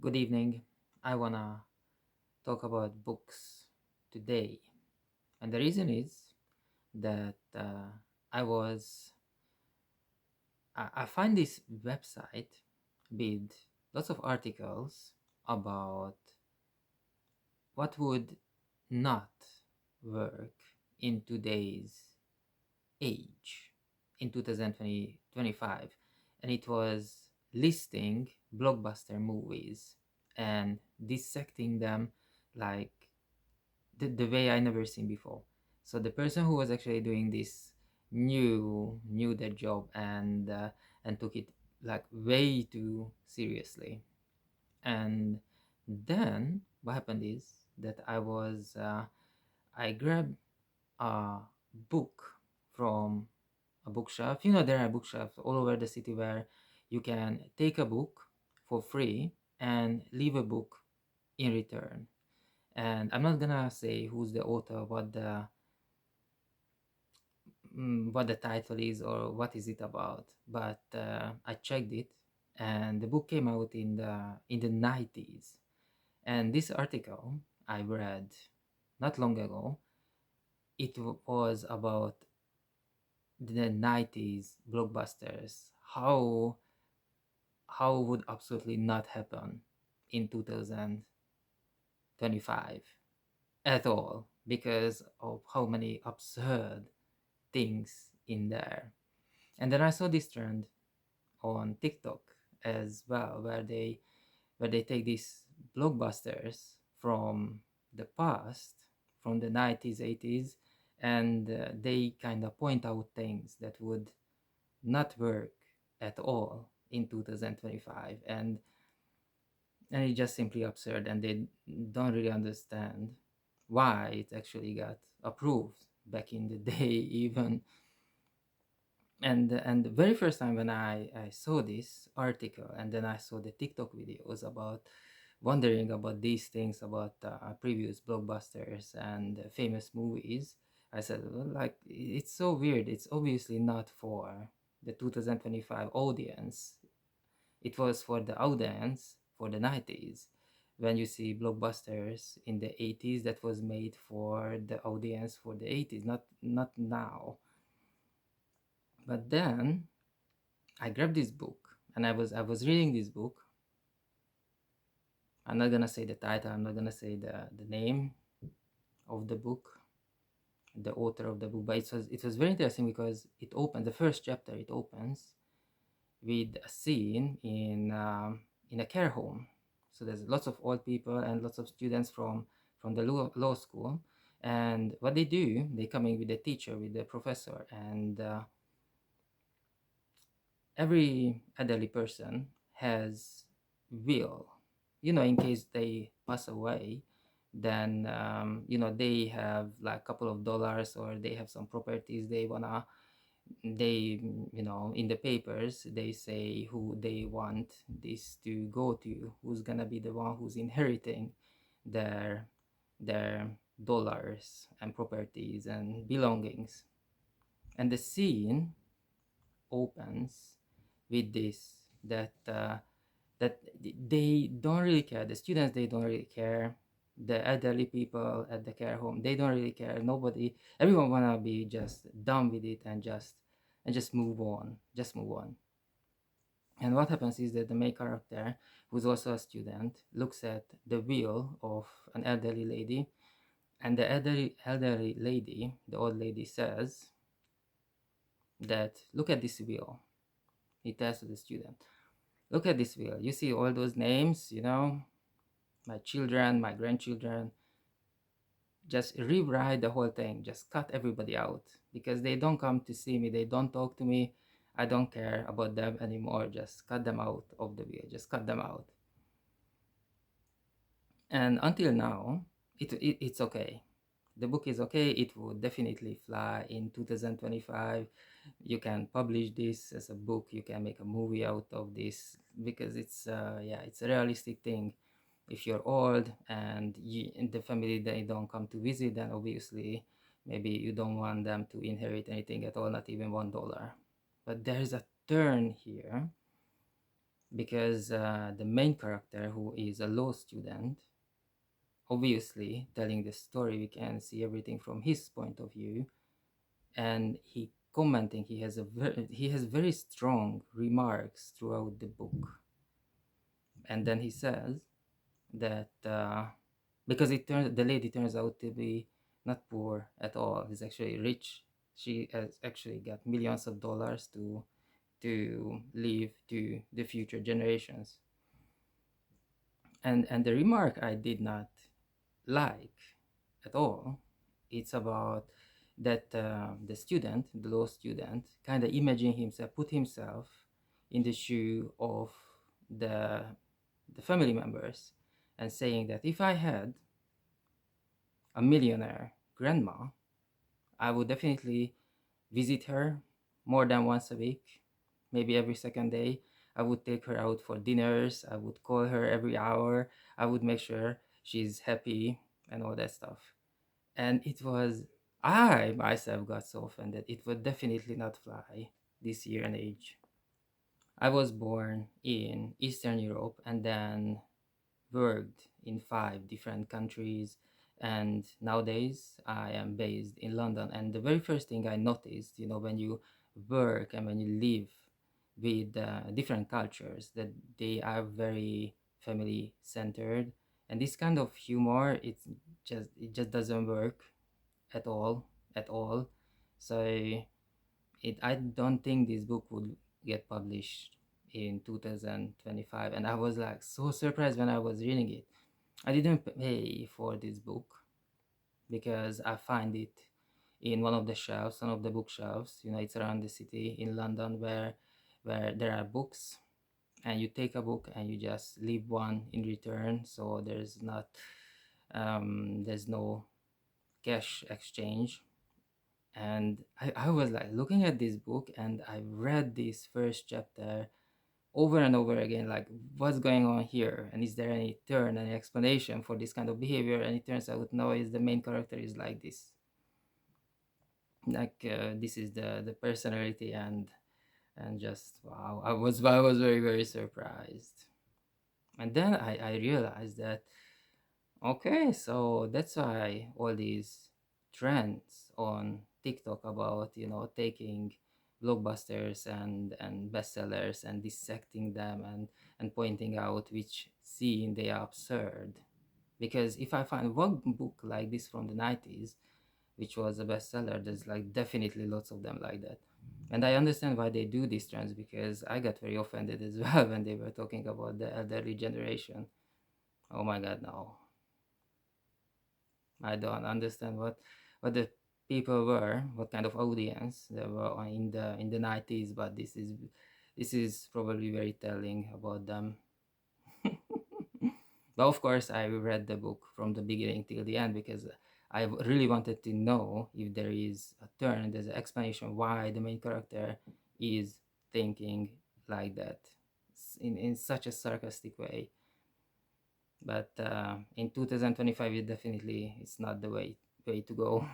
Good evening. I wanna talk about books today, and the reason is that I was I find this website with lots of articles about what would not work in today's age in 2025, and it was listing blockbuster movies and dissecting them like the way I never seen before. So the person who was actually doing this knew their job and took it like way too seriously. And then what happened is that I grabbed a book from a bookshelf. You know, there are bookshelves all over the city where you can take a book for free and leave a book in return. And I'm not gonna say who's the author, what the title is or what is it about, but I checked it, and the book came out in the 90s. And this article I read not long ago, was about the 90s blockbusters. How would absolutely not happen in 2025 at all because of how many absurd things in there. And then I saw this trend on TikTok as well, where they take these blockbusters from the past, from the 90s, 80s, and they kind of point out things that would not work at all in 2025, and it's just simply absurd, and they don't really understand why it actually got approved back in the day even. And the very first time when I saw this article, and then I saw the TikTok videos about wondering about these things about previous blockbusters and famous movies, I said, well, like, it's so weird. It's obviously not for the 2025 audience. It was for the audience for the 90s. When you see blockbusters in the 80s, that was made for the audience for the 80s, not now. But then I grabbed this book, and I was reading this book. I'm not gonna say the title. I'm not gonna say the name of the book, the author of the book. But it was very interesting because it opened the first chapter. It opens with a scene in a care home. So there's lots of old people and lots of students from the law school. And what they do, they come in with the teacher, with the professor, and every elderly person has will, in case they pass away, then they have like a couple of dollars, or they have some properties they wanna, they in the papers they say who they want this to go to, who's gonna be the one who's inheriting their their dollars and properties and belongings. And the scene opens with this, that they don't really care. The students, they don't really care. The elderly people at the care home, they don't really care. Nobody, everyone wanna be just done with it, and just move on, just move on. And what happens is that the main character, who's also a student, looks at the will of an elderly lady, and the elderly lady, the old lady, says that, look at this will. He tells to the student, look at this will. You see all those names, my children, my grandchildren. Just rewrite the whole thing. Just cut everybody out because they don't come to see me. They don't talk to me. I don't care about them anymore. Just cut them out of the will. Just cut them out. And until now, it's okay. The book is okay. It would definitely fly in 2025. You can publish this as a book. You can make a movie out of this because it's a realistic thing. If you're old and in the family, they don't come to visit, then obviously maybe you don't want them to inherit anything at all, not even $1. But there's a turn here because the main character, who is a law student, obviously telling the story, we can see everything from his point of view, and he commenting, he has very strong remarks throughout the book. And then he says that because the lady turns out to be not poor at all, is actually rich. She has actually got millions of dollars to leave to the future generations. And the remark I did not like at all, it's about that the law student, kind of imagine himself, put himself in the shoe of the the family members, and saying that if I had a millionaire grandma, I would definitely visit her more than once a week, maybe every second day. I would take her out for dinners. I would call her every hour. I would make sure she's happy and all that stuff. And it was, I myself got so offended. It would definitely not fly this year and age. I was born in Eastern Europe and then worked in 5 different countries, and nowadays I am based in London. And the very first thing I noticed, when you work and when you live with different cultures, that they are very family centered, and this kind of humor, it just doesn't work at all, at all. So I don't think this book would get published in 2025, and I was like so surprised when I was reading it. I didn't pay for this book because I find it in one of the bookshelves. It's around the city in London, where there are books, and you take a book and you just leave one in return. So there's no cash exchange. And I was like looking at this book, and I read this first chapter over and over again, like, what's going on here, and is there any turn, any explanation for this kind of behavior? And it turns out, no, is the main character is like this, like this is the personality. And just wow, I was very, very surprised. And then I realized that, okay, so that's why all these trends on TikTok about, taking blockbusters and bestsellers and dissecting them, and pointing out which scene they are absurd. Because if I find one book like this from the 90s, which was a bestseller, there's like definitely lots of them like that. And I understand why they do these trends, because I got very offended as well when they were talking about the elderly generation. Oh my god, no. I don't understand what the people were, what kind of audience they were in the 90s, but this is probably very telling about them. But of course, I read the book from the beginning till the end, because I really wanted to know if there is a turn, there's an explanation why the main character is thinking like that, in such a sarcastic way. But in 2025, it's not the way to go.